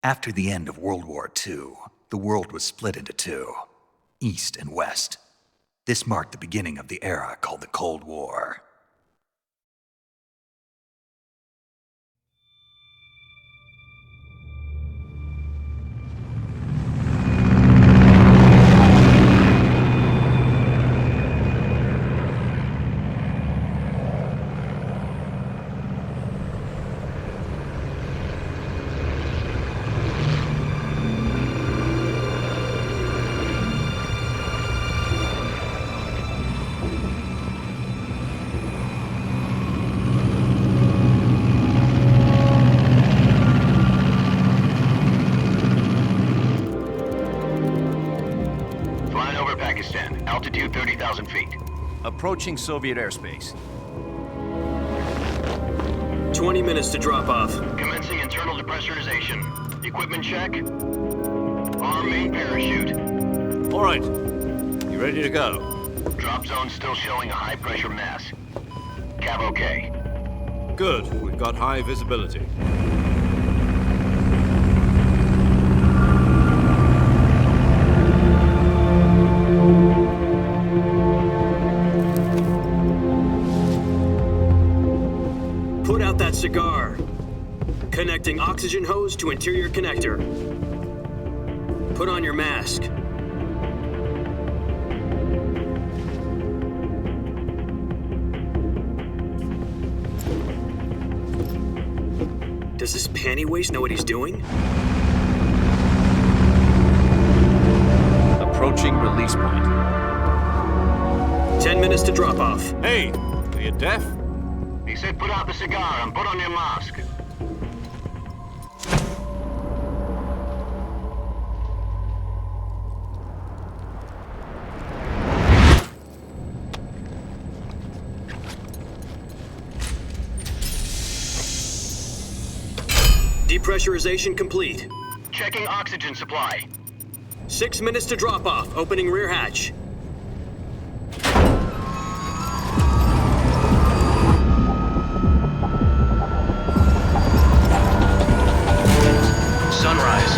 After the end of World War II, the world was split into two, East and West. This marked the beginning of the era called the Cold War. Altitude 30,000 feet. Approaching Soviet airspace. 20 minutes to drop off. Commencing internal depressurization. Equipment check. Arm main parachute. All right. You ready to go? Drop zone still showing a high pressure mass. Cav okay. Good. We've got high visibility. Put out that cigar. Connecting oxygen hose to interior connector. Put on your mask. Does this panty waste know what he's doing? Approaching release point. 10 minutes to drop off. Hey, are you deaf? He said put out the cigar and put on your mask. Depressurization complete. Checking oxygen supply. 6 minutes to drop off. Opening rear hatch. Sunrise.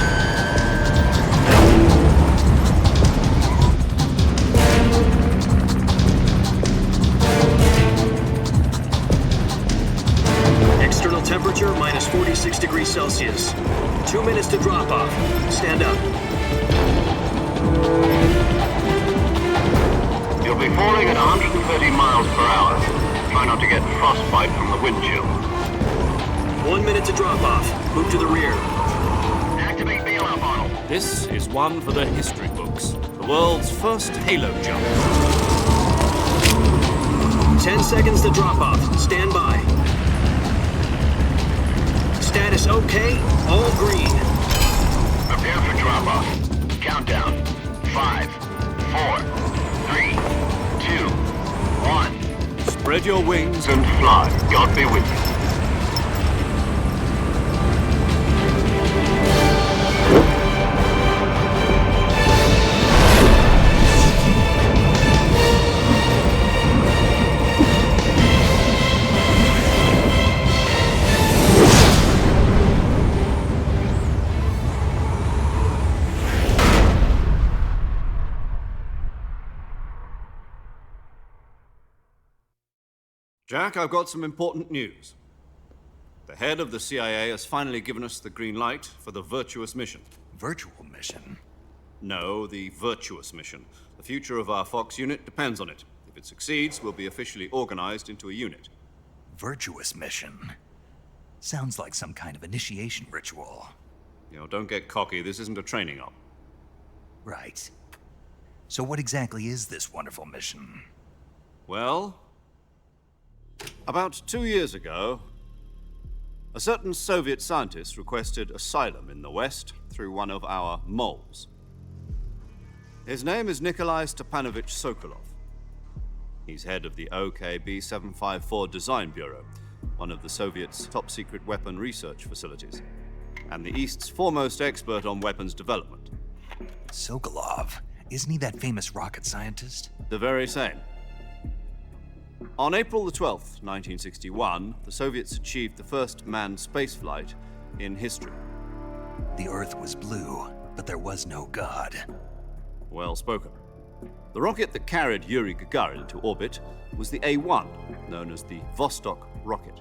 External temperature minus 46 degrees Celsius. 2 minutes to drop off. Stand up. You'll be falling at 130 miles per hour. Try not to get frostbite from the wind chill. 1 minute to drop off. Move to the rear. Activate bailout bottle. This is one for the history books. The world's first halo jump. 10 seconds to drop off. Stand by. Status okay. All green. Prepare for drop off. Countdown. 5, 4, 3, 2, 1. Spread your wings And fly. God be with you. Jack, I've got some important news. The head of the CIA has finally given us the green light for the virtuous mission. Virtual mission? No, the virtuous mission. The future of our Fox unit depends on it. If it succeeds, we'll be officially organized into a unit. Virtuous mission? Sounds like some kind of initiation ritual. You know, don't get cocky. This isn't a training op. Right. So what exactly is this wonderful mission? Well, about 2 years ago, a certain Soviet scientist requested asylum in the West through one of our moles. His name is Nikolai Stepanovich Sokolov. He's head of the OKB 754 Design Bureau, one of the Soviets' top-secret weapon research facilities, and the East's foremost expert on weapons development. Sokolov? Isn't he that famous rocket scientist? The very same. On April the 12th, 1961, the Soviets achieved the first manned spaceflight in history. The Earth was blue, but there was no God. Well spoken. The rocket that carried Yuri Gagarin to orbit was the A-1, known as the Vostok rocket.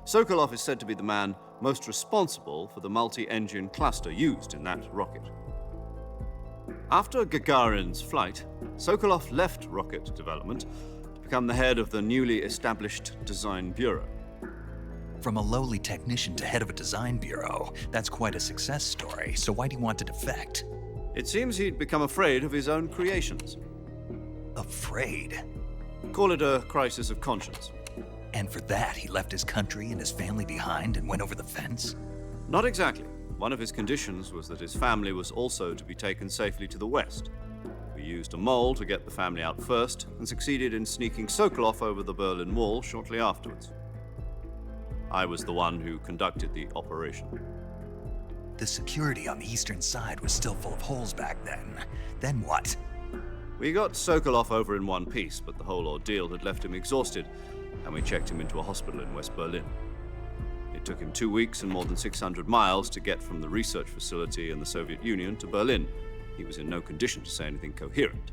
Sokolov is said to be the man most responsible for the multi-engine cluster used in that rocket. After Gagarin's flight, Sokolov left rocket development to become the head of the newly established Design Bureau. From a lowly technician to head of a design bureau, that's quite a success story, so why do you want to defect? It seems he'd become afraid of his own creations. Afraid? Call it a crisis of conscience. And for that, he left his country and his family behind and went over the fence? Not exactly. One of his conditions was that his family was also to be taken safely to the west. We used a mole to get the family out first and succeeded in sneaking Sokolov over the Berlin Wall shortly afterwards. I was the one who conducted the operation. The security on the eastern side was still full of holes back then. Then what? We got Sokolov over in one piece, but the whole ordeal had left him exhausted, and we checked him into a hospital in West Berlin. It took him 2 weeks and more than 600 miles to get from the research facility in the Soviet Union to Berlin. He was in no condition to say anything coherent.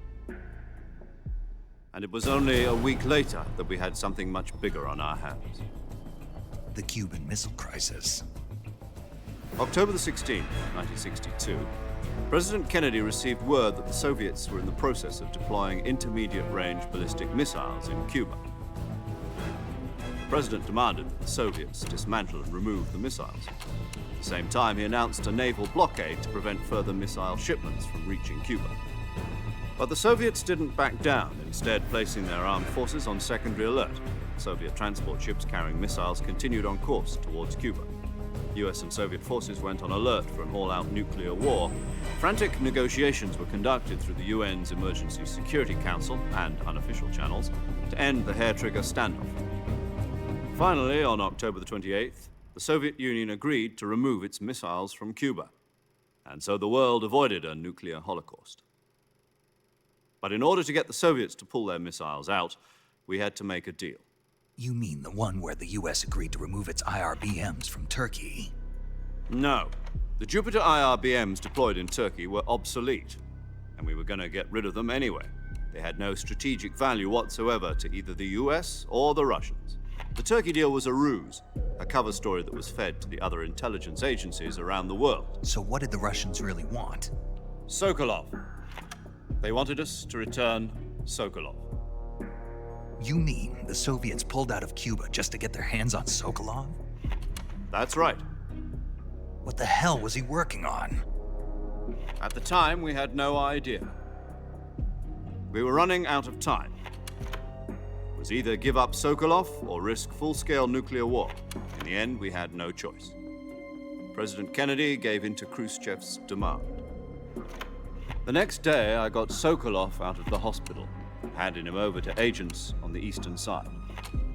And it was only a week later that we had something much bigger on our hands. The Cuban Missile Crisis. October the 16th, 1962, President Kennedy received word that the Soviets were in the process of deploying intermediate-range ballistic missiles in Cuba. The President demanded that the Soviets dismantle and remove the missiles. At the same time, he announced a naval blockade to prevent further missile shipments from reaching Cuba. But the Soviets didn't back down, instead placing their armed forces on secondary alert. Soviet transport ships carrying missiles continued on course towards Cuba. US and Soviet forces went on alert for an all-out nuclear war. Frantic negotiations were conducted through the UN's Emergency Security Council and unofficial channels to end the hair-trigger standoff. Finally, on October the 28th, the Soviet Union agreed to remove its missiles from Cuba. And so the world avoided a nuclear holocaust. But in order to get the Soviets to pull their missiles out, we had to make a deal. You mean the one where the US agreed to remove its IRBMs from Turkey? No. The Jupiter IRBMs deployed in Turkey were obsolete, and we were going to get rid of them anyway. They had no strategic value whatsoever to either the US or the Russians. The Turkey deal was a ruse, a cover story that was fed to the other intelligence agencies around the world. So what did the Russians really want? Sokolov. They wanted us to return Sokolov. You mean the Soviets pulled out of Cuba just to get their hands on Sokolov? That's right. What the hell was he working on? At the time, we had no idea. We were running out of time. It was either give up Sokolov or risk full-scale nuclear war. In the end, we had no choice. President Kennedy gave in to Khrushchev's demand. The next day, I got Sokolov out of the hospital, handing him over to agents on the eastern side.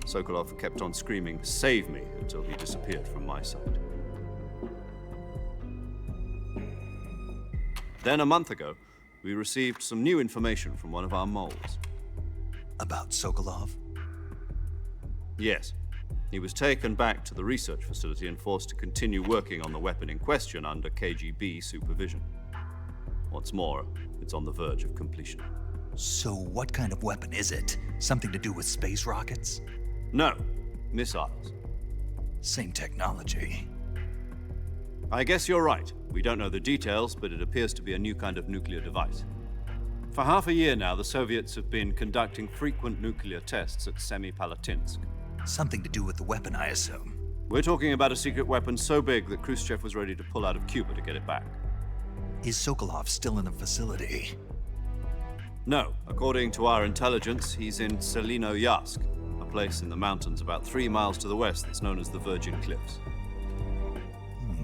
Sokolov kept on screaming, "Save me," until he disappeared from my sight. Then a month ago, we received some new information from one of our moles. About Sokolov? Yes. He was taken back to the research facility and forced to continue working on the weapon in question under KGB supervision. What's more, it's on the verge of completion. So what kind of weapon is it? Something to do with space rockets? No, missiles. Same technology. I guess you're right. We don't know the details, but it appears to be a new kind of nuclear device. For half a year now, the Soviets have been conducting frequent nuclear tests at Semipalatinsk. Something to do with the weapon, I assume. We're talking about a secret weapon so big that Khrushchev was ready to pull out of Cuba to get it back. Is Sokolov still in the facility? No. According to our intelligence, he's in Selinoyarsk, a place in the mountains about 3 miles to the west that's known as the Virgin Cliffs.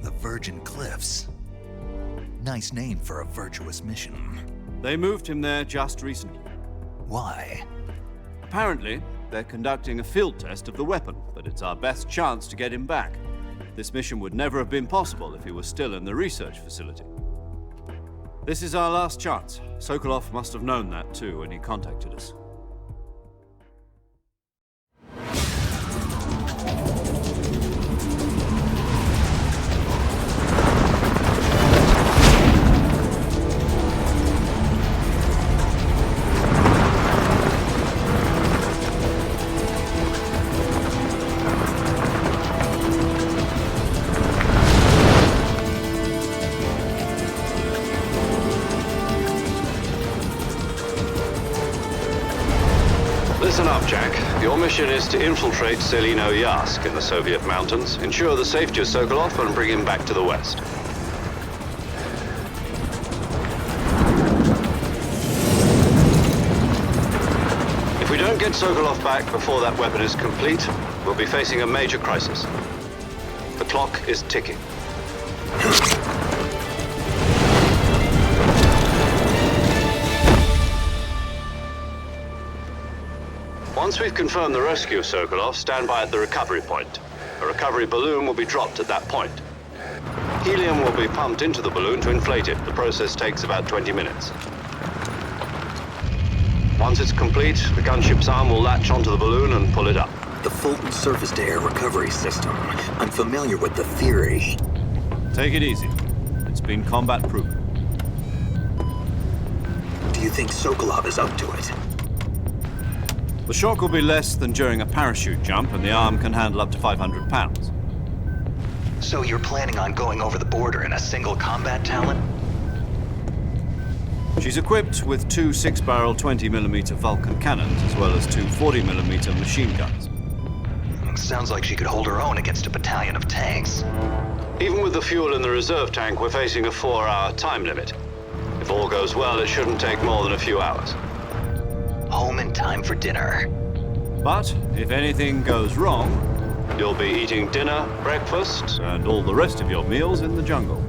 The Virgin Cliffs. Nice name for a virtuous mission. They moved him there just recently. Why? Apparently, they're conducting a field test of the weapon, but it's our best chance to get him back. This mission would never have been possible if he was still in the research facility. This is our last chance. Sokolov must have known that too when he contacted us. Your mission is to infiltrate Selino-Yask in the Soviet mountains, ensure the safety of Sokolov, and bring him back to the West. If we don't get Sokolov back before that weapon is complete, we'll be facing a major crisis. The clock is ticking. Once we've confirmed the rescue of Sokolov, stand by at the recovery point. A recovery balloon will be dropped at that point. Helium will be pumped into the balloon to inflate it. The process takes about 20 minutes. Once it's complete, the gunship's arm will latch onto the balloon and pull it up. The Fulton surface-to-air recovery system. I'm familiar with the theory. Take it easy. It's been combat-proven. Do you think Sokolov is up to it? The shock will be less than during a parachute jump, and the arm can handle up to 500 pounds. So you're planning on going over the border in a single combat talent? She's equipped with two 6-barrel 20mm Vulcan cannons, as well as two 40mm machine guns. Sounds like she could hold her own against a battalion of tanks. Even with the fuel in the reserve tank, we're facing a 4-hour time limit. If all goes well, it shouldn't take more than a few hours. Home in time for dinner. But if anything goes wrong, you'll be eating dinner, breakfast, and all the rest of your meals in the jungle.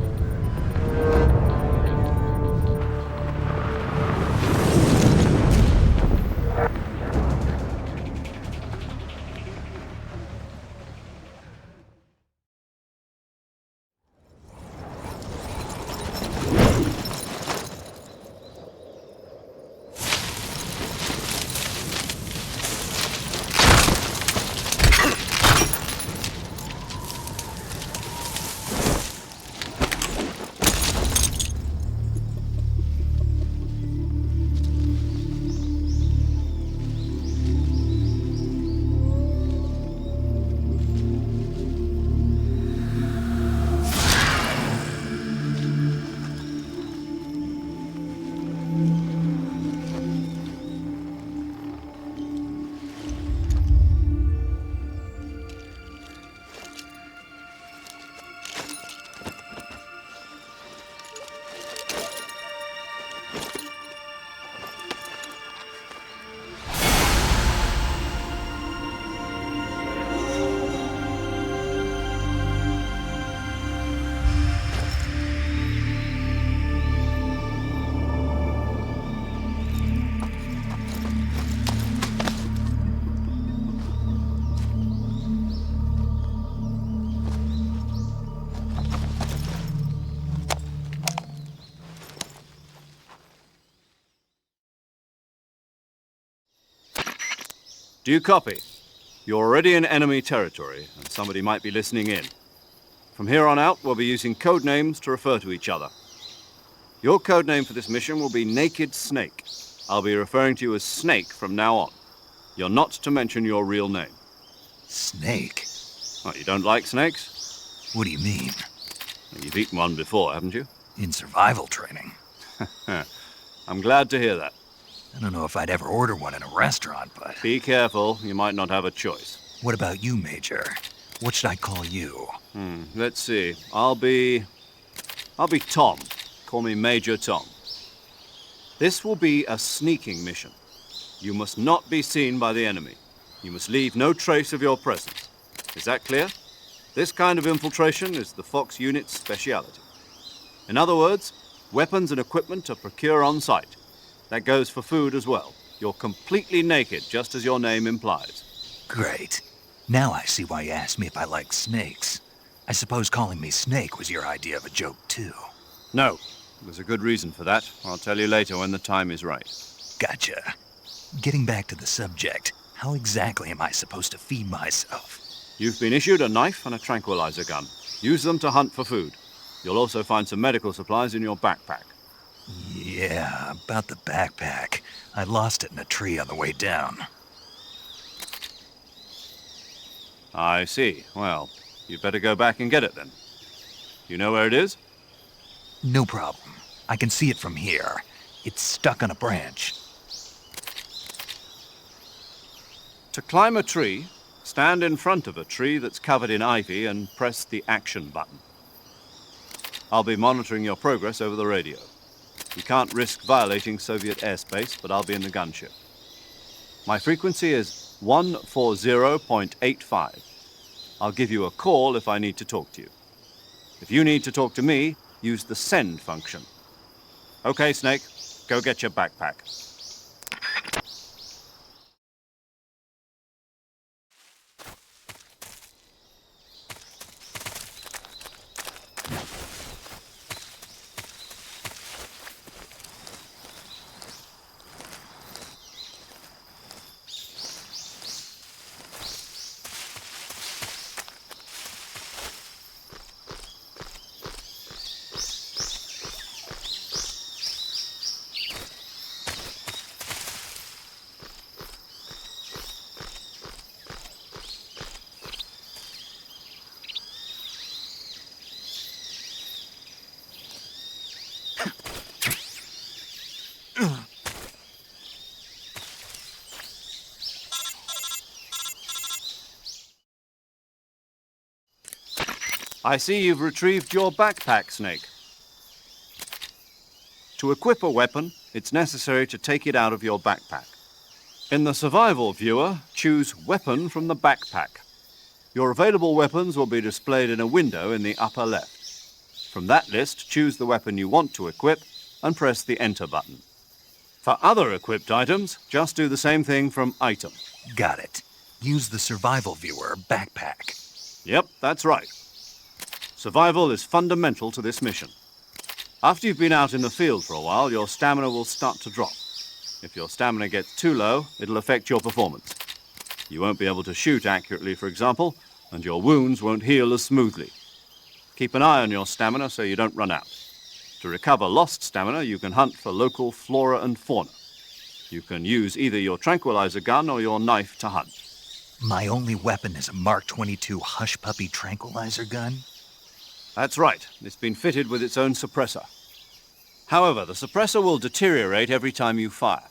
Do you copy? You're already in enemy territory, and somebody might be listening in. From here on out, we'll be using code names to refer to each other. Your code name for this mission will be Naked Snake. I'll be referring to you as Snake from now on. You're not to mention your real name. Snake? Oh, you don't like snakes? What do you mean? You've eaten one before, haven't you? In survival training. I'm glad to hear that. I don't know if I'd ever order one in a restaurant, but... Be careful, you might not have a choice. What about you, Major? What should I call you? Let's see. I'll be Tom. Call me Major Tom. This will be a sneaking mission. You must not be seen by the enemy. You must leave no trace of your presence. Is that clear? This kind of infiltration is the Fox unit's speciality. In other words, weapons and equipment are procured on site. That goes for food as well. You're completely naked, just as your name implies. Great. Now I see why you asked me if I like snakes. I suppose calling me Snake was your idea of a joke, too. No, there's a good reason for that. I'll tell you later when the time is right. Gotcha. Getting back to the subject, how exactly am I supposed to feed myself? You've been issued a knife and a tranquilizer gun. Use them to hunt for food. You'll also find some medical supplies in your backpack. Yeah, about the backpack. I lost it in a tree on the way down. I see. Well, you'd better go back and get it then. You know where it is? No problem. I can see it from here. It's stuck on a branch. To climb a tree, stand in front of a tree that's covered in ivy and press the action button. I'll be monitoring your progress over the radio. You can't risk violating Soviet airspace, but I'll be in the gunship. My frequency is 140.85. I'll give you a call if I need to talk to you. If you need to talk to me, use the send function. Okay, Snake, go get your backpack. I see you've retrieved your backpack, Snake. To equip a weapon, it's necessary to take it out of your backpack. In the survival viewer, choose Weapon from the backpack. Your available weapons will be displayed in a window in the upper left. From that list, choose the weapon you want to equip and press the Enter button. For other equipped items, just do the same thing from Item. Got it. Use the survival viewer backpack. Yep, that's right. Survival is fundamental to this mission. After you've been out in the field for a while, your stamina will start to drop. If your stamina gets too low, it'll affect your performance. You won't be able to shoot accurately, for example, and your wounds won't heal as smoothly. Keep an eye on your stamina so you don't run out. To recover lost stamina, you can hunt for local flora and fauna. You can use either your tranquilizer gun or your knife to hunt. My only weapon is a Mark 22 Hush Puppy tranquilizer gun? That's right. It's been fitted with its own suppressor. However, the suppressor will deteriorate every time you fire.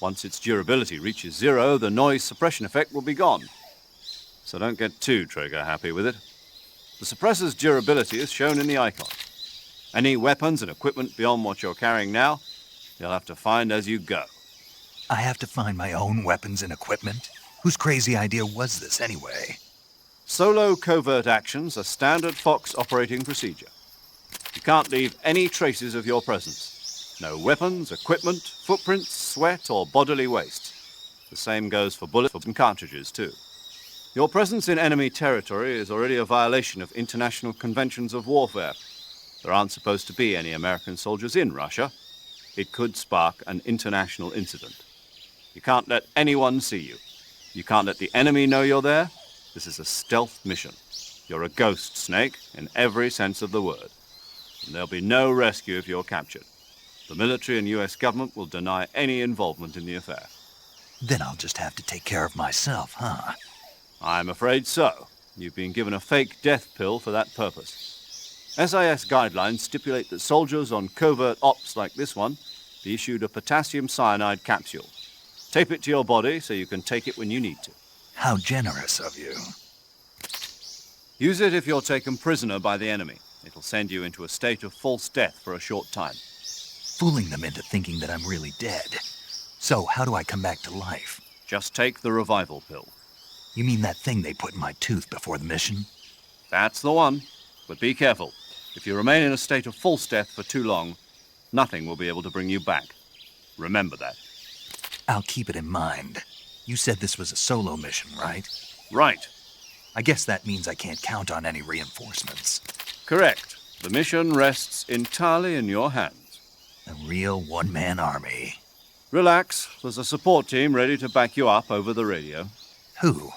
Once its durability reaches 0, the noise suppression effect will be gone. So don't get too trigger-happy with it. The suppressor's durability is shown in the icon. Any weapons and equipment beyond what you're carrying now, you'll have to find as you go. I have to find my own weapons and equipment? Whose crazy idea was this anyway? Solo covert actions are standard Fox operating procedure. You can't leave any traces of your presence. No weapons, equipment, footprints, sweat, or bodily waste. The same goes for bullets and cartridges, too. Your presence in enemy territory is already a violation of international conventions of warfare. There aren't supposed to be any American soldiers in Russia. It could spark an international incident. You can't let anyone see you. You can't let the enemy know you're there. This is a stealth mission. You're a ghost, Snake, in every sense of the word. And there'll be no rescue if you're captured. The military and US government will deny any involvement in the affair. Then I'll just have to take care of myself, huh? I'm afraid so. You've been given a fake death pill for that purpose. SIS guidelines stipulate that soldiers on covert ops like this one be issued a potassium cyanide capsule. Tape it to your body so you can take it when you need to. How generous of you. Use it if you're taken prisoner by the enemy. It'll send you into a state of false death for a short time. Fooling them into thinking that I'm really dead. So, how do I come back to life? Just take the revival pill. You mean that thing they put in my tooth before the mission? That's the one. But be careful. If you remain in a state of false death for too long, nothing will be able to bring you back. Remember that. I'll keep it in mind. You said this was a solo mission, right? Right. I guess that means I can't count on any reinforcements. Correct. The mission rests entirely in your hands. A real one-man army. Relax. There's a support team ready to back you up over the radio. Who?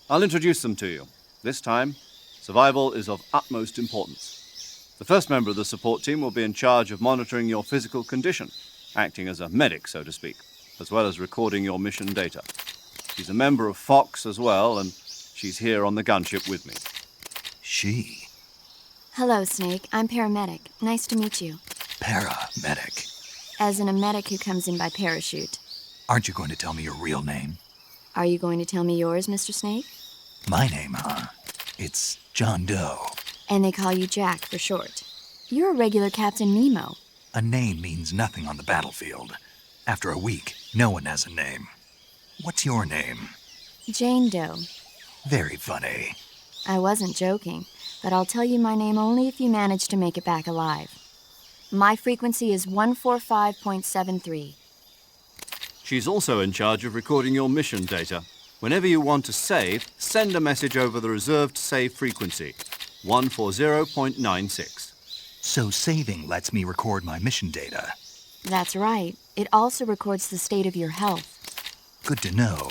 I'll introduce them to you. This time, survival is of utmost importance. The first member of the support team will be in charge of monitoring your physical condition, acting as a medic, so to speak, as well as recording your mission data. She's a member of Fox as well, and she's here on the gunship with me. She? Hello, Snake. I'm paramedic. Nice to meet you. Paramedic. As in a medic who comes in by parachute. Aren't you going to tell me your real name? Are you going to tell me yours, Mr. Snake? My name, huh? It's John Doe. And they call you Jack for short. You're a regular Captain Nemo. A name means nothing on the battlefield. After a week, no one has a name. What's your name? Jane Doe. Very funny. I wasn't joking, but I'll tell you my name only if you manage to make it back alive. My frequency is 145.73. She's also in charge of recording your mission data. Whenever you want to save, send a message over the reserved save frequency, 140.96. So saving lets me record my mission data. That's right. It also records the state of your health. Good to know.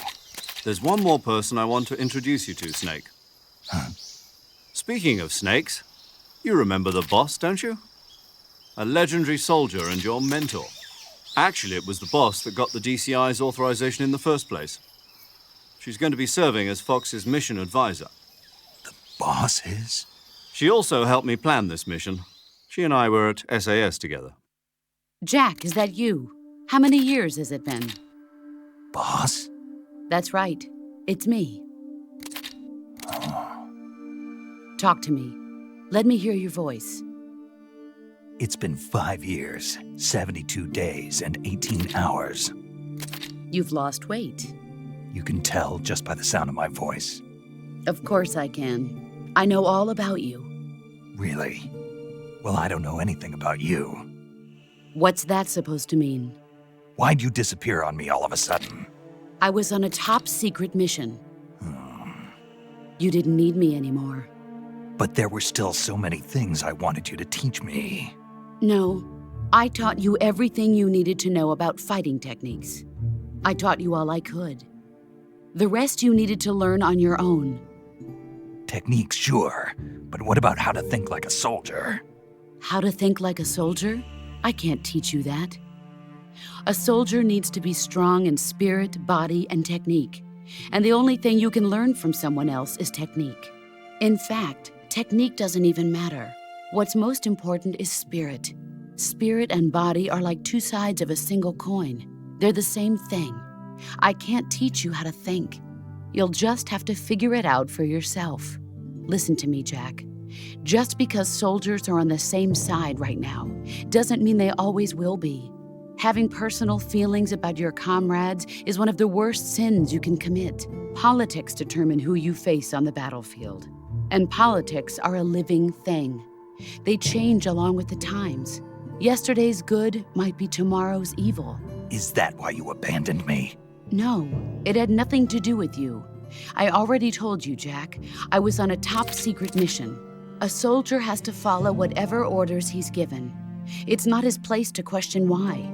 There's one more person I want to introduce you to, Snake. Huh? Speaking of snakes, you remember the boss, don't you? A legendary soldier and your mentor. Actually, it was the boss that got the DCI's authorization in the first place. She's going to be serving as Fox's mission advisor. The boss is? She also helped me plan this mission. She and I were at SAS together. Jack, is that you? How many years has it been? Boss? That's right. It's me. Talk to me. Let me hear your voice. It's been 5 years, 72 days, and 18 hours. You've lost weight. You can tell just by the sound of my voice. Of course I can. I know all about you. Really? Well, I don't know anything about you. What's that supposed to mean? Why'd you disappear on me all of a sudden? I was on a top-secret mission. You didn't need me anymore. But there were still so many things I wanted you to teach me. No, I taught you everything you needed to know about fighting techniques. I taught you all I could. The rest you needed to learn on your own. Techniques, sure. But what about how to think like a soldier? How to think like a soldier? I can't teach you that. A soldier needs to be strong in spirit, body, and technique. And the only thing you can learn from someone else is technique. In fact, technique doesn't even matter. What's most important is spirit. Spirit and body are like two sides of a single coin. They're the same thing. I can't teach you how to think. You'll just have to figure it out for yourself. Listen to me, Jack. Just because soldiers are on the same side right now doesn't mean they always will be. Having personal feelings about your comrades is one of the worst sins you can commit. Politics determine who you face on the battlefield. And politics are a living thing. They change along with the times. Yesterday's good might be tomorrow's evil. Is that why you abandoned me? No, it had nothing to do with you. I already told you, Jack. I was on a top-secret mission. A soldier has to follow whatever orders he's given. It's not his place to question why.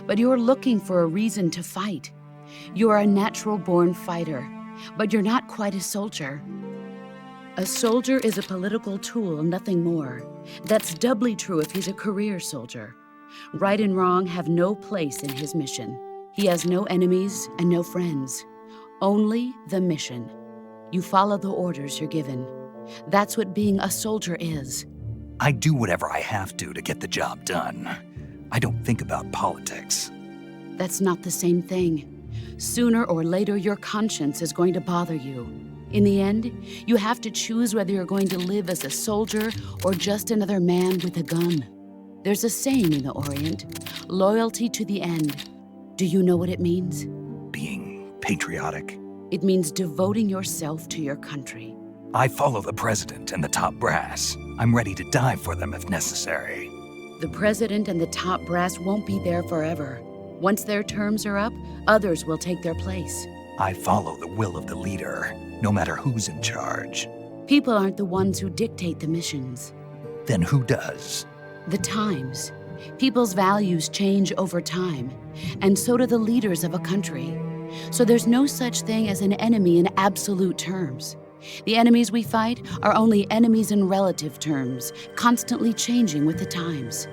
But you're looking for a reason to fight. You're a natural-born fighter, but you're not quite a soldier. A soldier is a political tool, nothing more. That's doubly true if he's a career soldier. Right and wrong have no place in his mission. He has no enemies and no friends. Only the mission. You follow the orders you're given. That's what being a soldier is. I do whatever I have to get the job done. I don't think about politics. That's not the same thing. Sooner or later, your conscience is going to bother you. In the end, you have to choose whether you're going to live as a soldier or just another man with a gun. There's a saying in the Orient, loyalty to the end. Do you know what it means? Being patriotic. It means devoting yourself to your country. I follow the president and the top brass. I'm ready to die for them if necessary. The president and the top brass won't be there forever. Once their terms are up, others will take their place. I follow the will of the leader, no matter who's in charge. People aren't the ones who dictate the missions. Then who does? The times. People's values change over time, and so do the leaders of a country. So there's no such thing as an enemy in absolute terms. The enemies we fight are only enemies in relative terms, constantly changing with the times.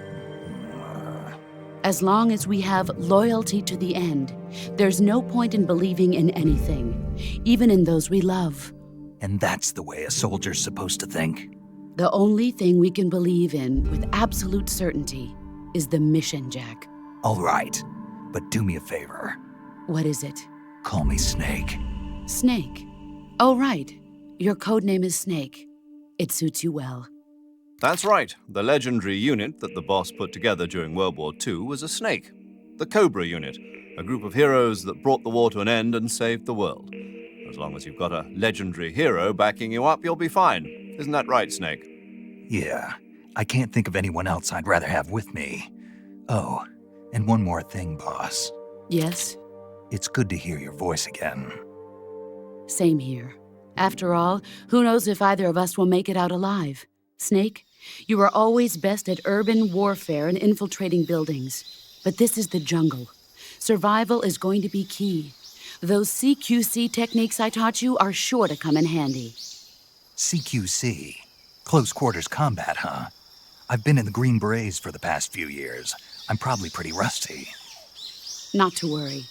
As long as we have loyalty to the end, there's no point in believing in anything, even in those we love. And that's the way a soldier's supposed to think? The only thing we can believe in with absolute certainty is the mission, Jack. All right, but do me a favor. What is it? Call me Snake. Snake. Oh, right. Your codename is Snake. It suits you well. That's right. The legendary unit that the boss put together during World War II was a snake. The Cobra unit, a group of heroes that brought the war to an end and saved the world. As long as you've got a legendary hero backing you up, you'll be fine. Isn't that right, Snake? Yeah, I can't think of anyone else I'd rather have with me. Oh, and one more thing, boss. Yes? It's good to hear your voice again. Same here. After all, who knows if either of us will make it out alive? Snake, you are always best at urban warfare and infiltrating buildings. But this is the jungle. Survival is going to be key. Those CQC techniques I taught you are sure to come in handy. CQC? Close quarters combat, huh? I've been in the Green Berets for the past few years. I'm probably pretty rusty. Not to worry.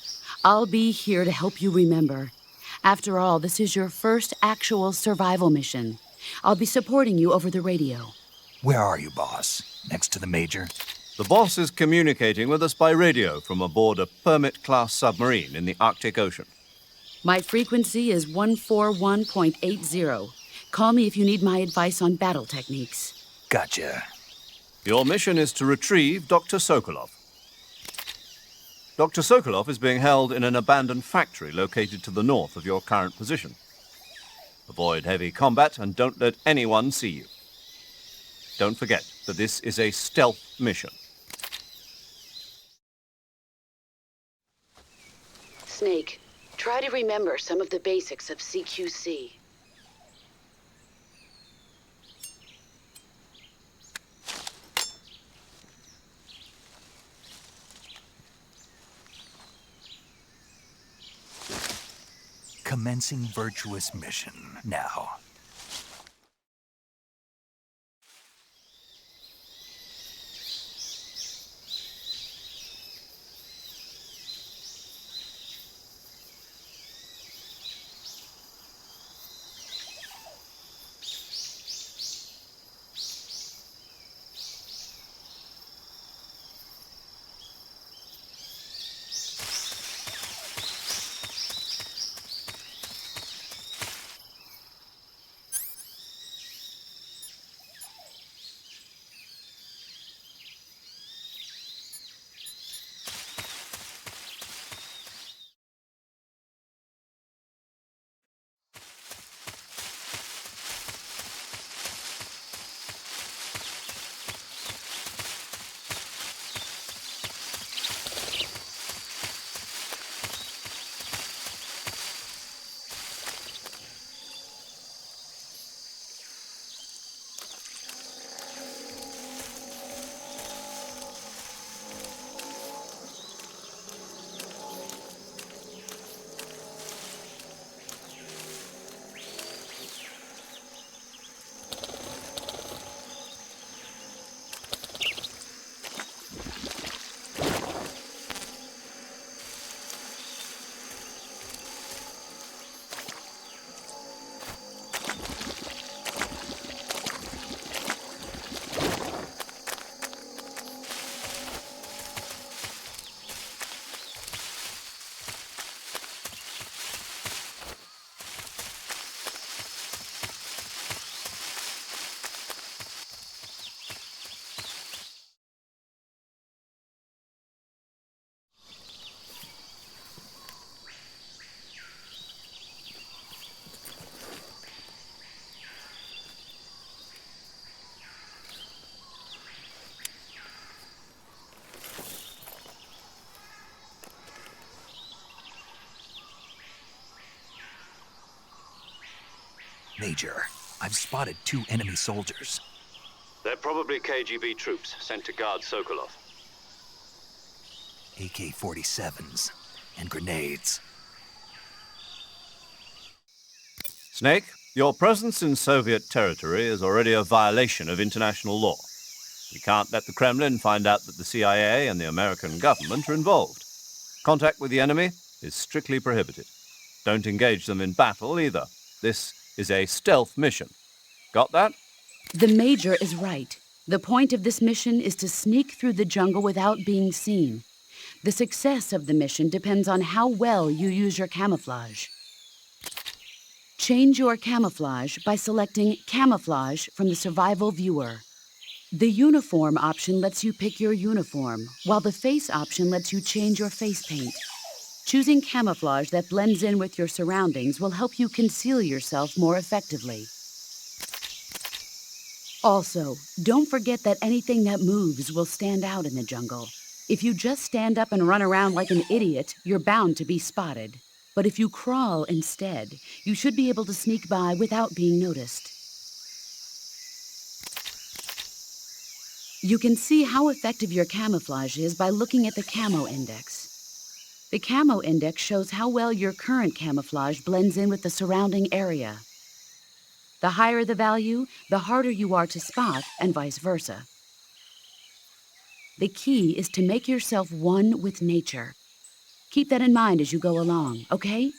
I'll be here to help you remember. After all, this is your first actual survival mission. I'll be supporting you over the radio. Where are you, boss? Next to the Major? The boss is communicating with us by radio from aboard a Permit-class submarine in the Arctic Ocean. My frequency is 141.80. Call me if you need my advice on battle techniques. Gotcha. Your mission is to retrieve Dr. Sokolov. Dr. Sokolov is being held in an abandoned factory located to the north of your current position. Avoid heavy combat and don't let anyone see you. Don't forget that this is a stealth mission. Snake, try to remember some of the basics of CQC. Commencing virtuous mission now. Major, I've spotted 2 enemy soldiers. They're probably KGB troops sent to guard Sokolov. AK-47s and grenades. Snake, your presence in Soviet territory is already a violation of international law. We can't let the Kremlin find out that the CIA and the American government are involved. Contact with the enemy is strictly prohibited. Don't engage them in battle either. This is a stealth mission. Got that? The Major is right. The point of this mission is to sneak through the jungle without being seen. The success of the mission depends on how well you use your camouflage. Change your camouflage by selecting Camouflage from the Survival Viewer. The Uniform option lets you pick your uniform, while the Face option lets you change your face paint. Choosing camouflage that blends in with your surroundings will help you conceal yourself more effectively. Also, don't forget that anything that moves will stand out in the jungle. If you just stand up and run around like an idiot, you're bound to be spotted. But if you crawl instead, you should be able to sneak by without being noticed. You can see how effective your camouflage is by looking at the Camo Index. The Camo Index shows how well your current camouflage blends in with the surrounding area. The higher the value, the harder you are to spot, and vice versa. The key is to make yourself one with nature. Keep that in mind as you go along, okay?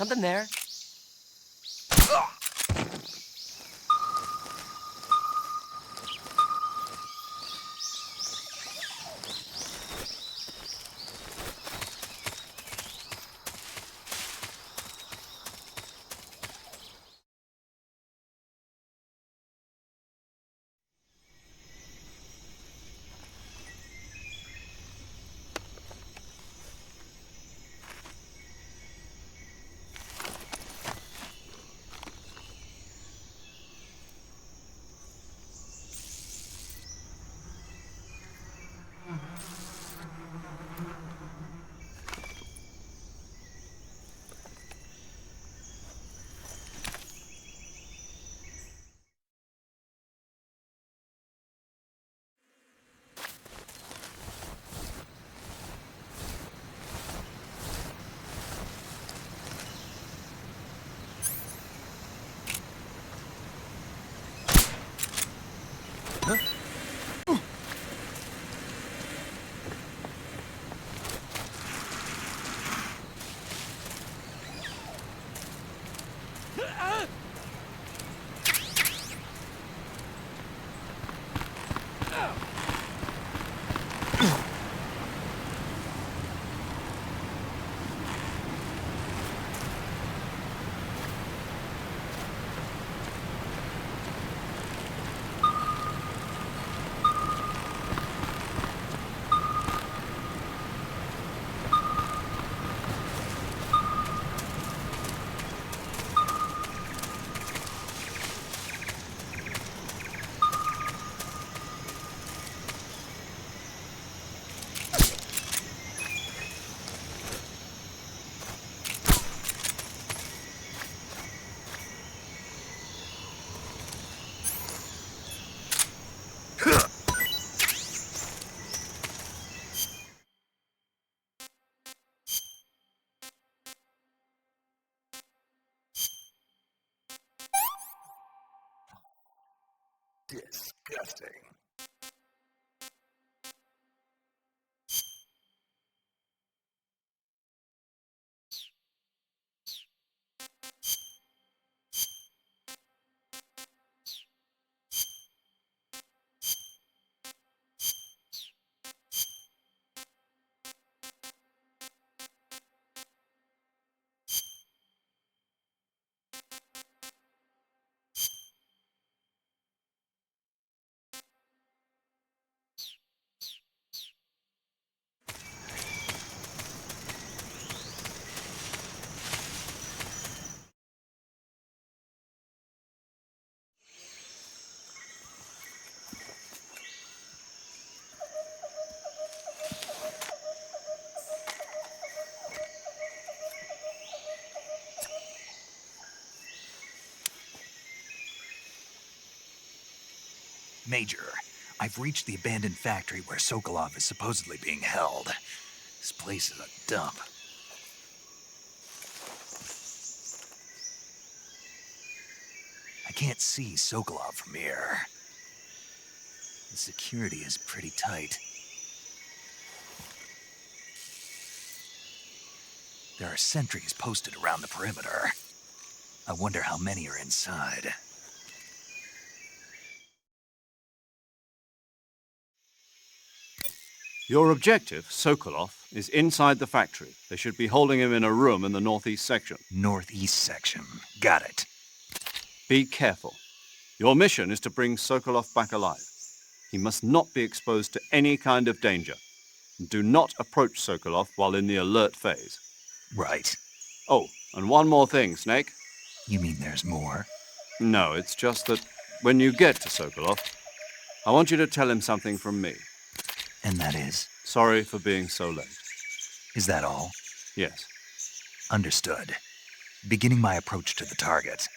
Something there. Interesting. Major, I've reached the abandoned factory where Sokolov is supposedly being held. This place is a dump. I can't see Sokolov from here. The security is pretty tight. There are sentries posted around the perimeter. I wonder how many are inside. Your objective, Sokolov, is inside the factory. They should be holding him in a room in the northeast section. Northeast section. Got it. Be careful. Your mission is to bring Sokolov back alive. He must not be exposed to any kind of danger. Do not approach Sokolov while in the alert phase. Right. Oh, and one more thing, Snake. You mean there's more? No, it's just that when you get to Sokolov, I want you to tell him something from me. And that is? Sorry for being so late. Is that all? Yes. Understood. Beginning my approach to the target.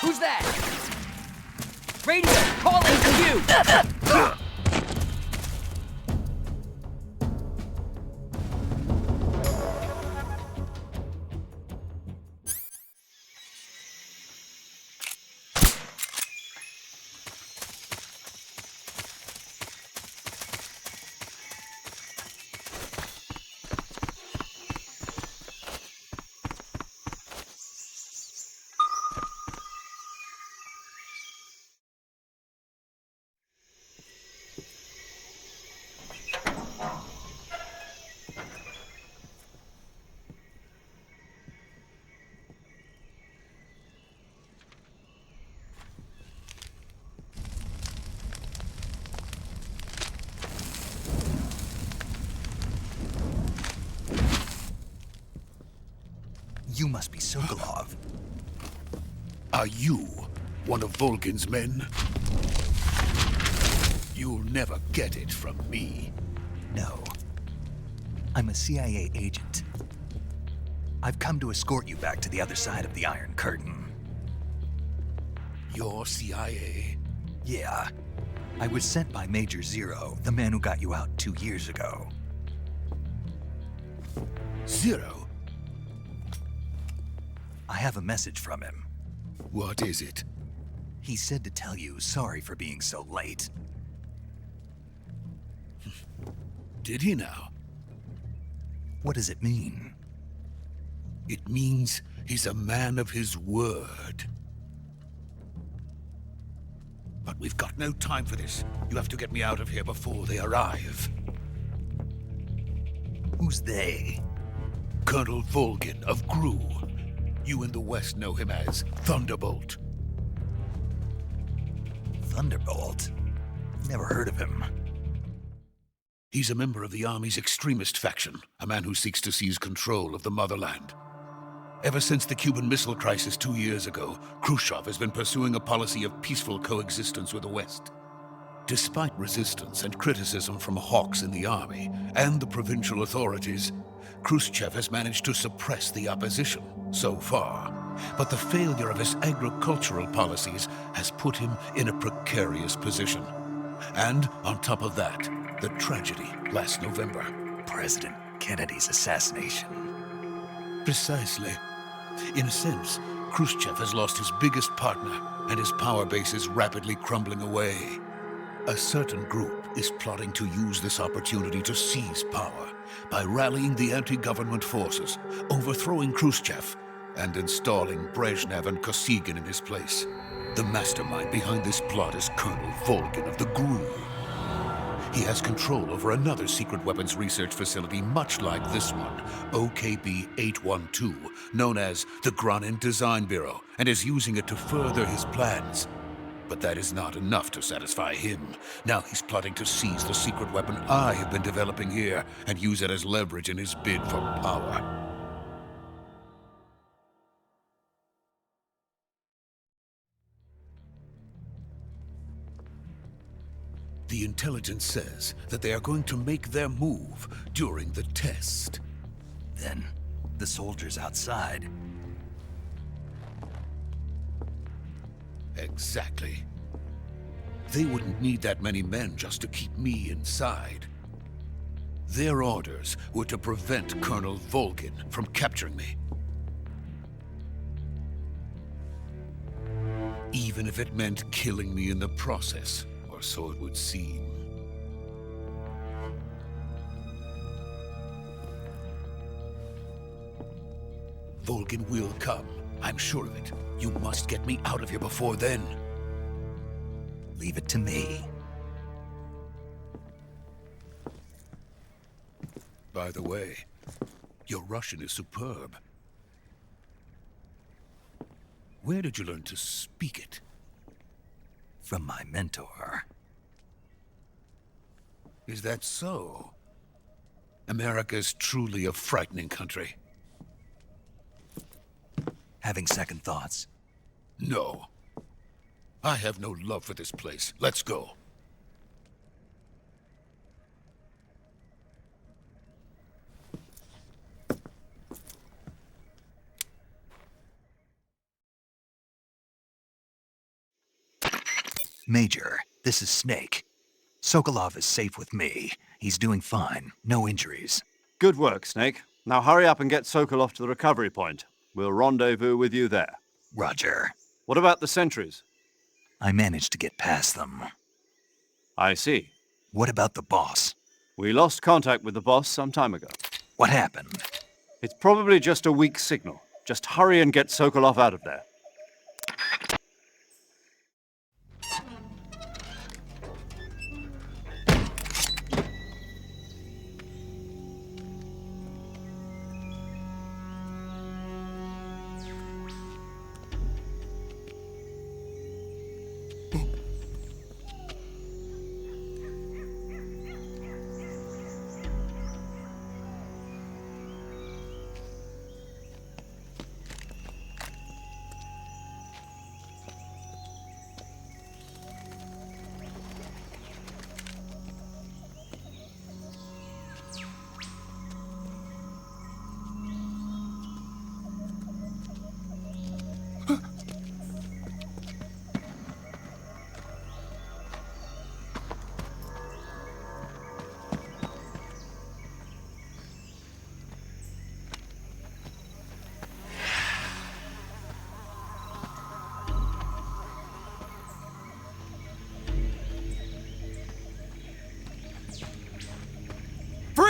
Who's that? Radio, calling to you! You must be Sokolov. Are you one of Volgin's men? You'll never get it from me. No. I'm a CIA agent. I've come to escort you back to the other side of the Iron Curtain. You're CIA? Yeah. I was sent by Major Zero, the man who got you out 2 years ago. Zero? I have a message from him. What is it? He said to tell you sorry for being so late. Did he now? What does it mean? It means he's a man of his word. But we've got no time for this. You have to get me out of here before they arrive. Who's they? Colonel Volgin of GRU. You in the West know him as Thunderbolt. Thunderbolt? Never heard of him. He's a member of the Army's extremist faction, a man who seeks to seize control of the motherland. Ever since the Cuban Missile Crisis 2 years ago, Khrushchev has been pursuing a policy of peaceful coexistence with the West. Despite resistance and criticism from hawks in the army and the provincial authorities, Khrushchev has managed to suppress the opposition so far. But the failure of his agricultural policies has put him in a precarious position. And on top of that, the tragedy last November. President Kennedy's assassination. Precisely. In a sense, Khrushchev has lost his biggest partner, and his power base is rapidly crumbling away. A certain group is plotting to use this opportunity to seize power by rallying the anti-government forces, overthrowing Khrushchev, and installing Brezhnev and Kosygin in his place. The mastermind behind this plot is Colonel Volgin of the GRU. He has control over another secret weapons research facility much like this one, OKB-812, known as the Granin Design Bureau, and is using it to further his plans. But that is not enough to satisfy him. Now he's plotting to seize the secret weapon I have been developing here and use it as leverage in his bid for power. The intelligence says that they are going to make their move during the test. Then, the soldiers outside. Exactly. They wouldn't need that many men just to keep me inside. Their orders were to prevent Colonel Volgin from capturing me. Even if it meant killing me in the process. Or so it would seem. Volgin will come. I'm sure of it. You must get me out of here before then. Leave it to me. By the way, your Russian is superb. Where did you learn to speak it? From my mentor. Is that so? America is truly a frightening country. Having second thoughts? No. I have no love for this place. Let's go. Major, this is Snake. Sokolov is safe with me. He's doing fine. No injuries. Good work, Snake. Now hurry up and get Sokolov to the recovery point. We'll rendezvous with you there. Roger. What about the sentries? I managed to get past them. I see. What about the boss? We lost contact with the boss some time ago. What happened? It's probably just a weak signal. Just hurry and get Sokolov out of there.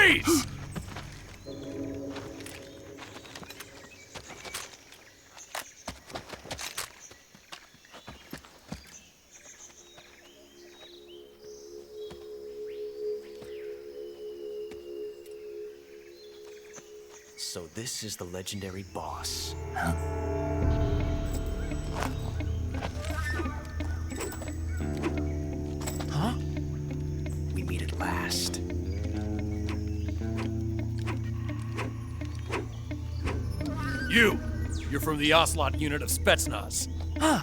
Freeze! So this is the legendary boss. Huh? We meet at last. You're from the Ocelot unit of Spetsnaz. Huh.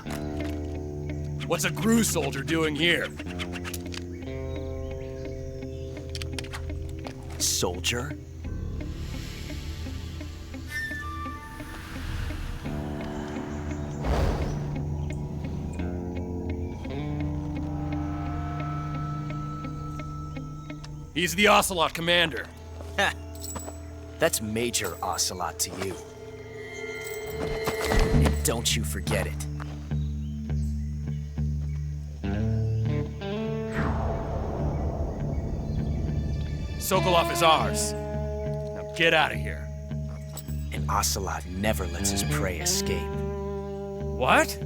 What's a GRU soldier doing here? Soldier? He's the Ocelot commander. Ha! That's Major Ocelot to you. And don't you forget it. Sokolov is ours. Now get out of here. And Ocelot never lets his prey escape. What?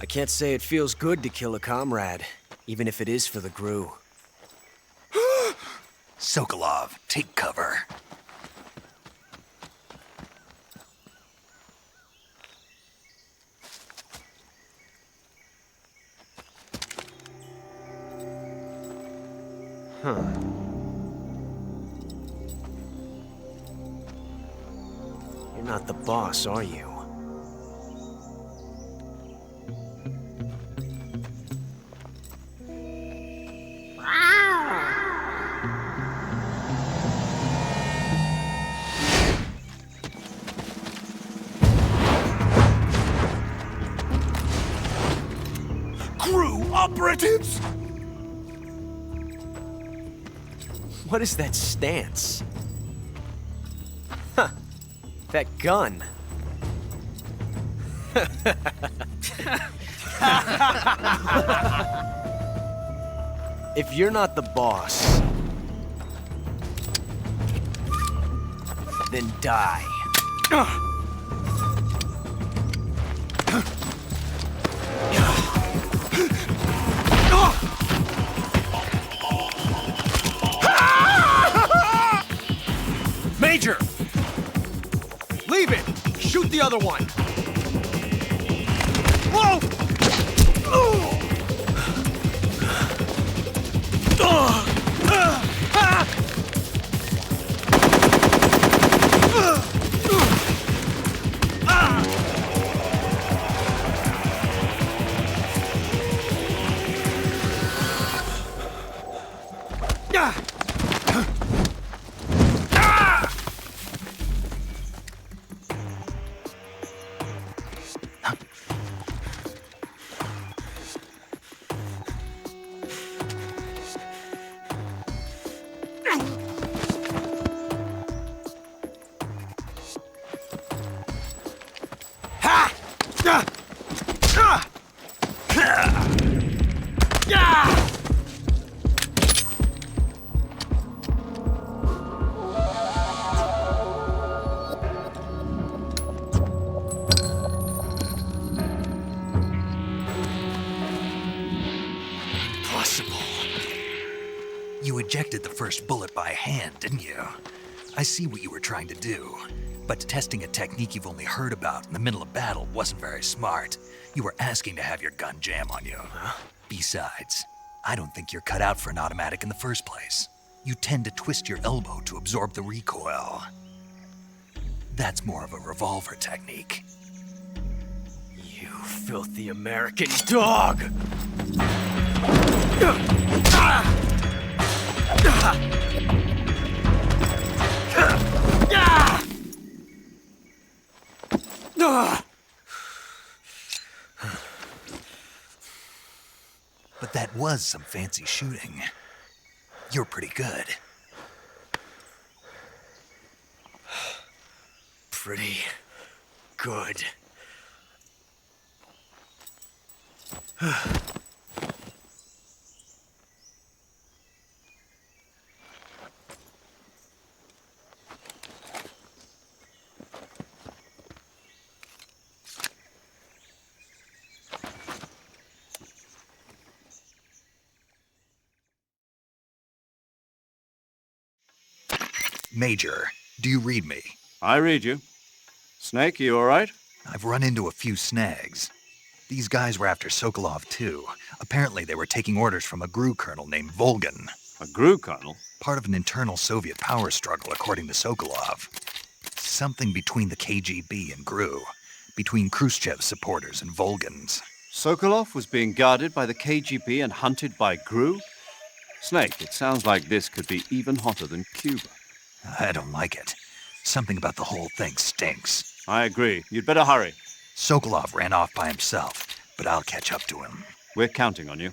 I can't say it feels good to kill a comrade, even if it is for the GRU. Sokolov, take cover. Huh. You're not the boss, are you? GRU operatives! What is that stance? Huh. That gun. If you're not the boss, then die. Major! Leave it! Shoot the other one! Whoa! ejected the first bullet by hand, didn't you? I see what you were trying to do. But testing a technique you've only heard about in the middle of battle wasn't very smart. You were asking to have your gun jam on you. Huh? Besides, I don't think you're cut out for an automatic in the first place. You tend to twist your elbow to absorb the recoil. That's more of a revolver technique. You filthy American dog! But that was some fancy shooting. You're pretty good. Pretty good. Major, do you read me? I read you. Snake, you all right? I've run into a few snags. These guys were after Sokolov too. Apparently they were taking orders from a GRU colonel named Volgan. A GRU colonel? Part of an internal Soviet power struggle, according to Sokolov. Something between the KGB and GRU. Between Khrushchev's supporters and Volgan's. Sokolov was being guarded by the KGB and hunted by GRU? Snake, it sounds like this could be even hotter than Cuba. I don't like it. Something about the whole thing stinks. I agree. You'd better hurry. Sokolov ran off by himself, but I'll catch up to him. We're counting on you.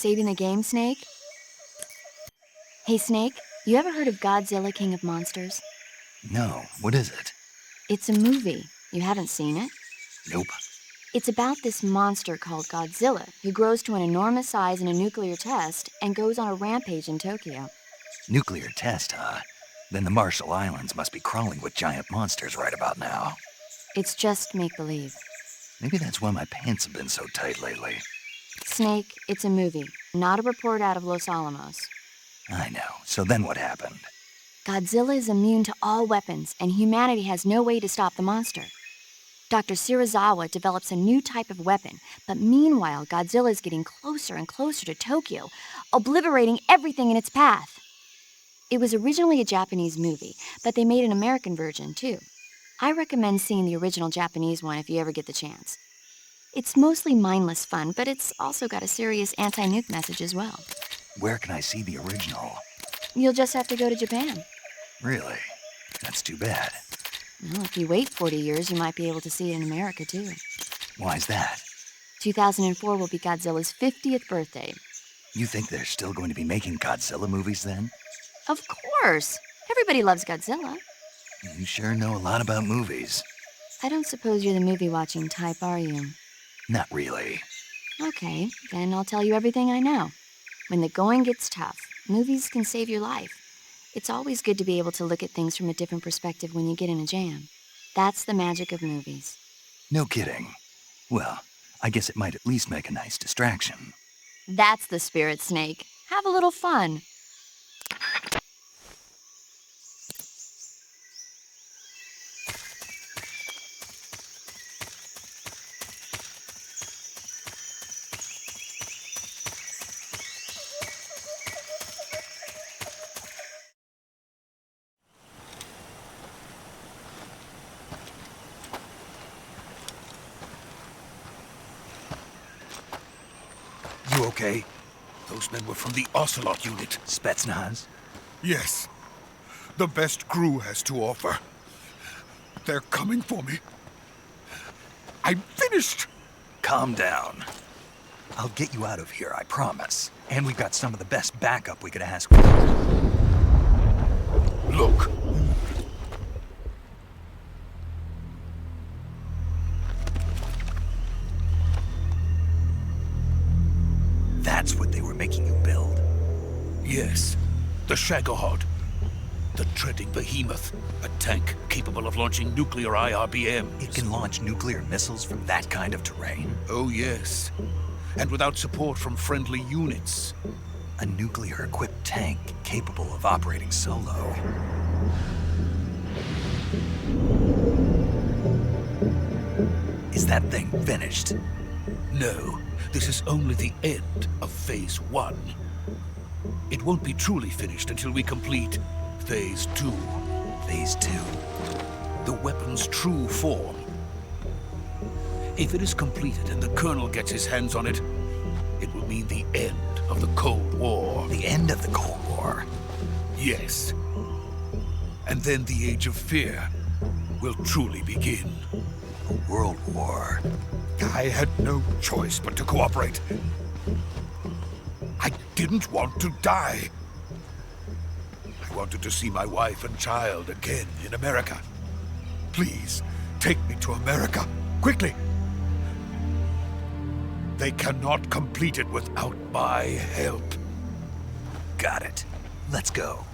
Saving the game, Snake? Hey, Snake, you ever heard of Godzilla, King of Monsters? No, what is it? It's a movie. You haven't seen it? Nope. It's about this monster called Godzilla who grows to an enormous size in a nuclear test and goes on a rampage in Tokyo. Nuclear test, huh? Then the Marshall Islands must be crawling with giant monsters right about now. It's just make-believe. Maybe that's why my pants have been so tight lately. Snake, it's a movie, not a report out of Los Alamos. I know. So then what happened? Godzilla is immune to all weapons, and humanity has no way to stop the monster. Dr. Shirazawa develops a new type of weapon, but meanwhile, Godzilla is getting closer and closer to Tokyo, obliterating everything in its path. It was originally a Japanese movie, but they made an American version, too. I recommend seeing the original Japanese one if you ever get the chance. It's mostly mindless fun, but it's also got a serious anti-nuke message as well. Where can I see the original? You'll just have to go to Japan. Really? That's too bad. Well, if you wait 40 years, you might be able to see it in America, too. Why's that? 2004 will be Godzilla's 50th birthday. You think they're still going to be making Godzilla movies then? Of course! Everybody loves Godzilla. You sure know a lot about movies. I don't suppose you're the movie-watching type, are you? Not really. Okay, then I'll tell you everything I know. When the going gets tough, movies can save your life. It's always good to be able to look at things from a different perspective when you get in a jam. That's the magic of movies. No kidding. Well, I guess it might at least make a nice distraction. That's the spirit, Snake. Have a little fun. You okay? Those men were from the Ocelot unit. Spetsnaz? Yes. The best crew has to offer. They're coming for me. I'm finished! Calm down. I'll get you out of here, I promise. And we've got some of the best backup we could ask for. Look. That's what they were making you build? Yes. The Shagohod. The treading behemoth. A tank capable of launching nuclear IRBMs. It can launch nuclear missiles from that kind of terrain? Oh, yes. And without support from friendly units. A nuclear-equipped tank capable of operating solo. Is that thing finished? No. This is only the end of Phase 1. It won't be truly finished until we complete Phase 2. Phase 2? The weapon's true form. If it is completed and the Colonel gets his hands on it, it will mean the end of the Cold War. The end of the Cold War? Yes. And then the Age of Fear will truly begin. A world war? I had no choice but to cooperate. I didn't want to die. I wanted to see my wife and child again in America. Please, take me to America, quickly. They cannot complete it without my help. Got it. Let's go.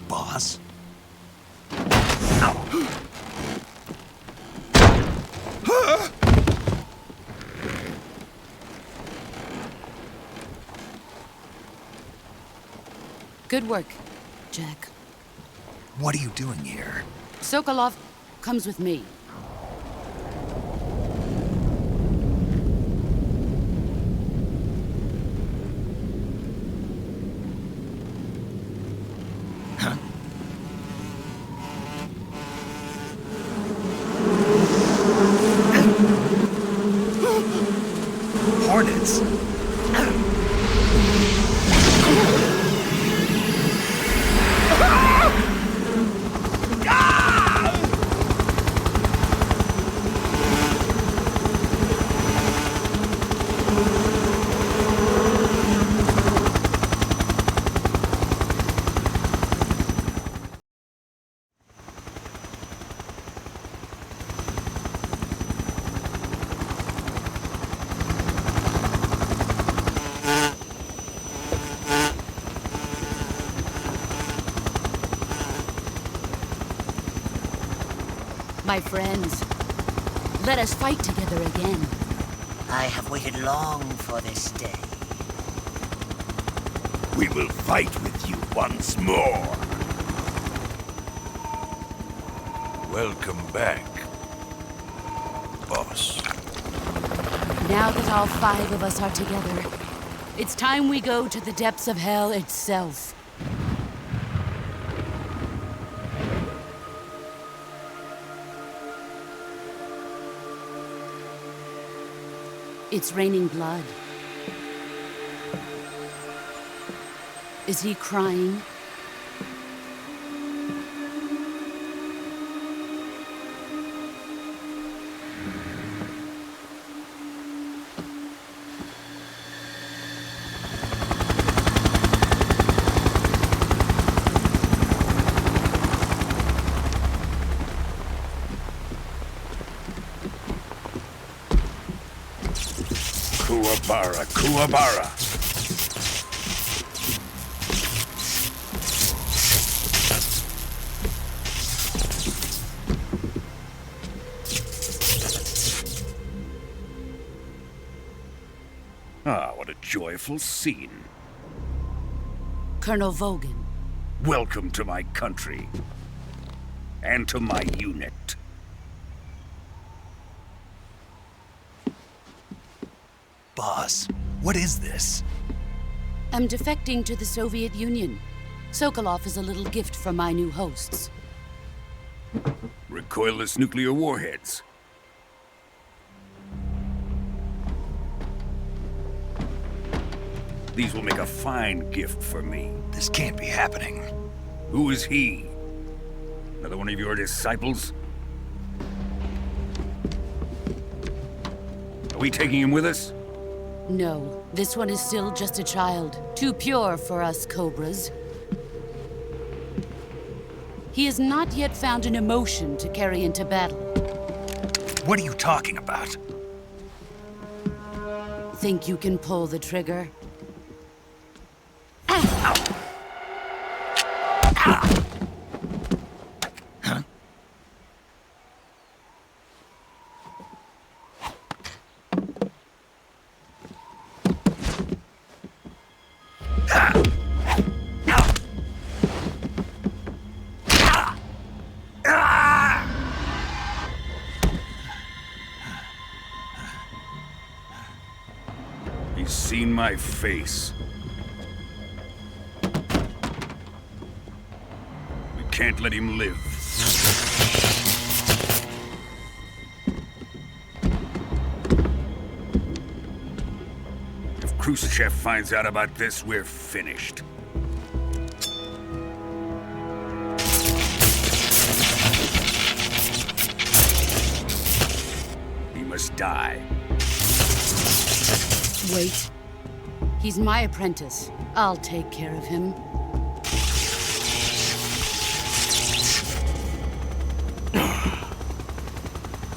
Boss? Good work, Jack. What are you doing here? Sokolov comes with me. Hornets! My friends, let us fight together again. I have waited long for this day. We will fight with you once more. Welcome back, boss. Now that all 5 of us are together, it's time we go to the depths of hell itself. It's raining blood. Is he crying? Kuwabara, Kuwabara. Ah, what a joyful scene. Colonel Vogan. Welcome to my country. And to my unit. Boss, what is this? I'm defecting to the Soviet Union. Sokolov is a little gift from my new hosts. Recoilless nuclear warheads. These will make a fine gift for me. This can't be happening. Who is he? Another one of your disciples? Are we taking him with us? No, this one is still just a child. Too pure for us Cobras. He has not yet found an emotion to carry into battle. What are you talking about? Think you can pull the trigger? He's seen my face. We can't let him live. If Khrushchev finds out about this, we're finished. He must die. Wait. He's my apprentice. I'll take care of him.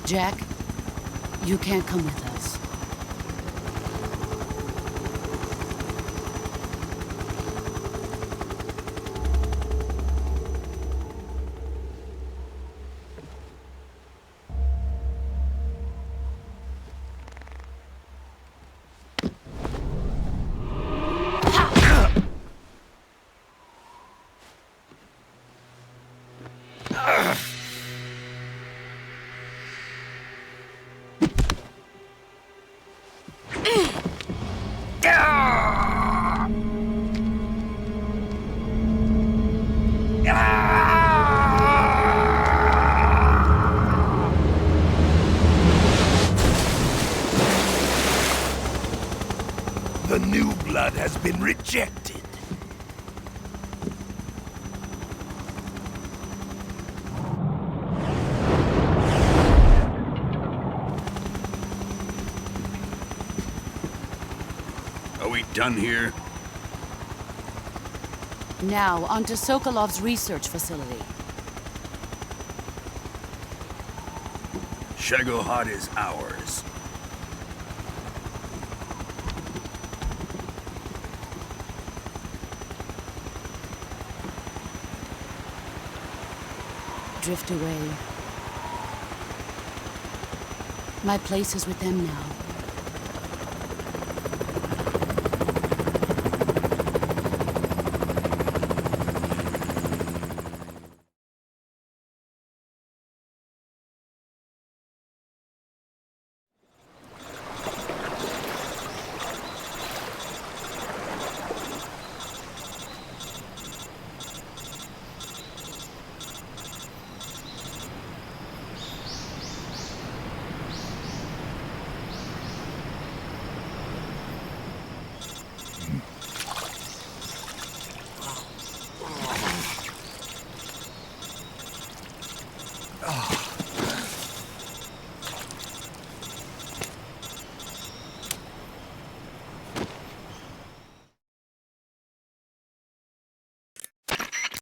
Jack, you can't come with us. The new blood has been rejected. Are we done here? Now, on to Sokolov's research facility. Shagohod is ours. Drift away. My place is with them now.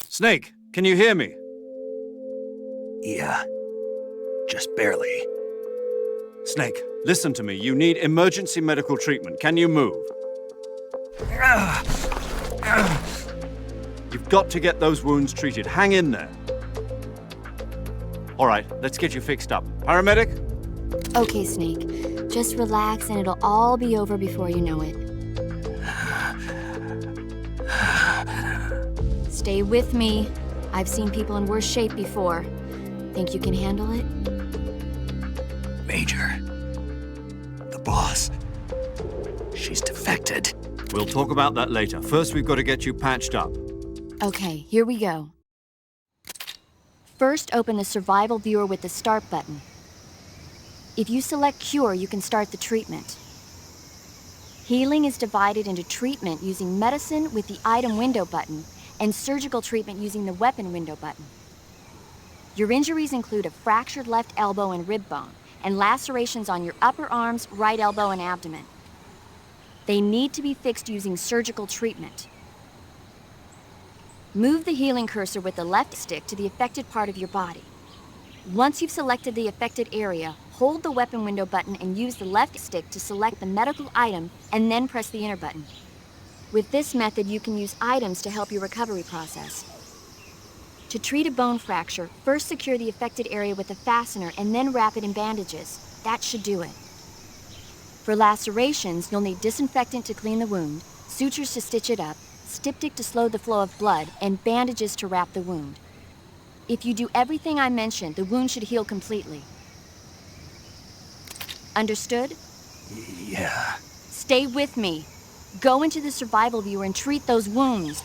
Snake, can you hear me? Yeah, just barely. Snake, listen to me. You need emergency medical treatment. Can you move? You've got to get those wounds treated. Hang in there. All right, let's get you fixed up. Paramedic? Okay, Snake. Just relax and it'll all be over before you know it. Stay with me. I've seen people in worse shape before. Think you can handle it? Major, the boss, she's defected. We'll talk about that later. First, we've got to get you patched up. Okay, here we go. First, open the survival viewer with the start button. If you select cure, you can start the treatment. Healing is divided into treatment using medicine with the item window button and surgical treatment using the weapon window button. Your injuries include a fractured left elbow and rib bone, and lacerations on your upper arms, right elbow, and abdomen. They need to be fixed using surgical treatment. Move the healing cursor with the left stick to the affected part of your body. Once you've selected the affected area, hold the weapon window button and use the left stick to select the medical item, and then press the enter button. With this method, you can use items to help your recovery process. To treat a bone fracture, first secure the affected area with a fastener and then wrap it in bandages. That should do it. For lacerations, you'll need disinfectant to clean the wound, sutures to stitch it up, styptic to slow the flow of blood, and bandages to wrap the wound. If you do everything I mentioned, the wound should heal completely. Understood? Yeah. Stay with me. Go into the survival viewer and treat those wounds.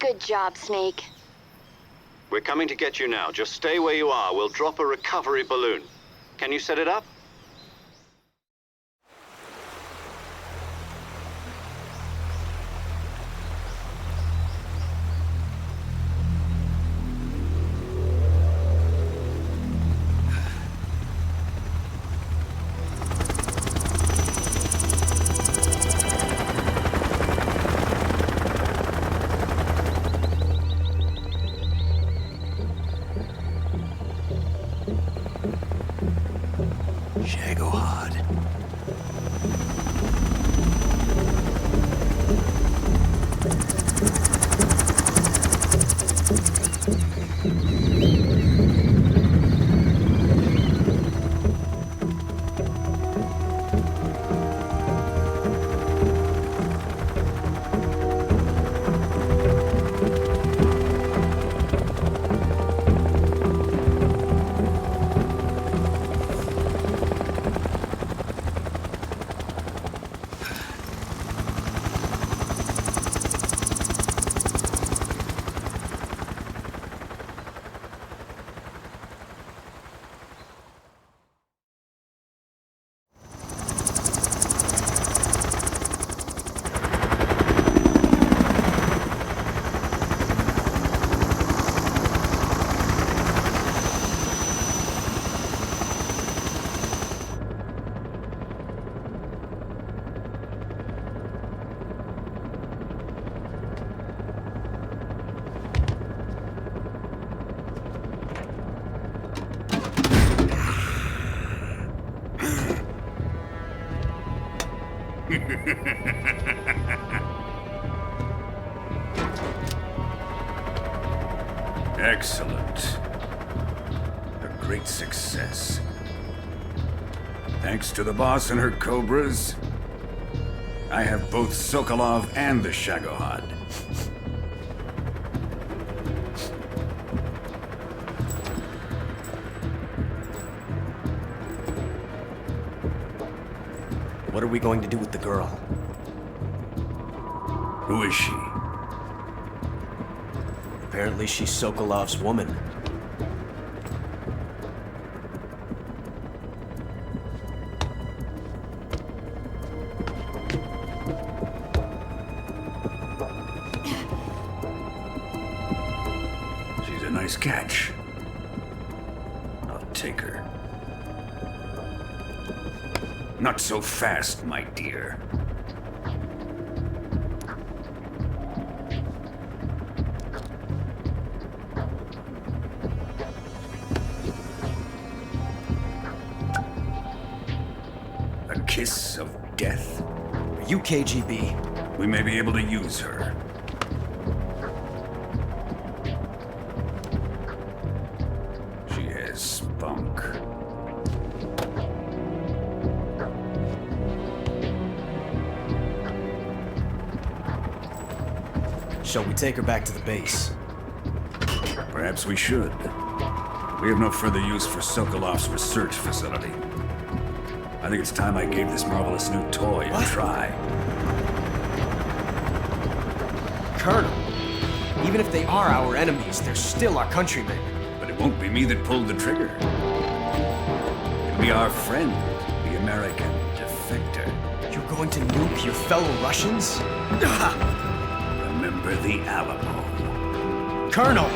Good job, Snake. We're coming to get you now. Just stay where you are. We'll drop a recovery balloon. Can you set it up? Excellent. A great success. Thanks to the boss and her cobras, I have both Sokolov and the Shagohod. What are we going to do with the girl? Who is she? Apparently she's Sokolov's woman. She's a nice catch. I'll take her. Not so fast, my dear. A kiss of death? Are you KGB? We may be able to use her. She has spunk. Shall we take her back to the base? Perhaps we should. We have no further use for Sokolov's research facility. I think it's time I gave this marvelous new toy a try. Colonel, even if they are our enemies, they're still our countrymen. But it won't be me that pulled the trigger. It'll be our friend, the American defector. You're going to nuke your fellow Russians? Remember the Alamo. Colonel!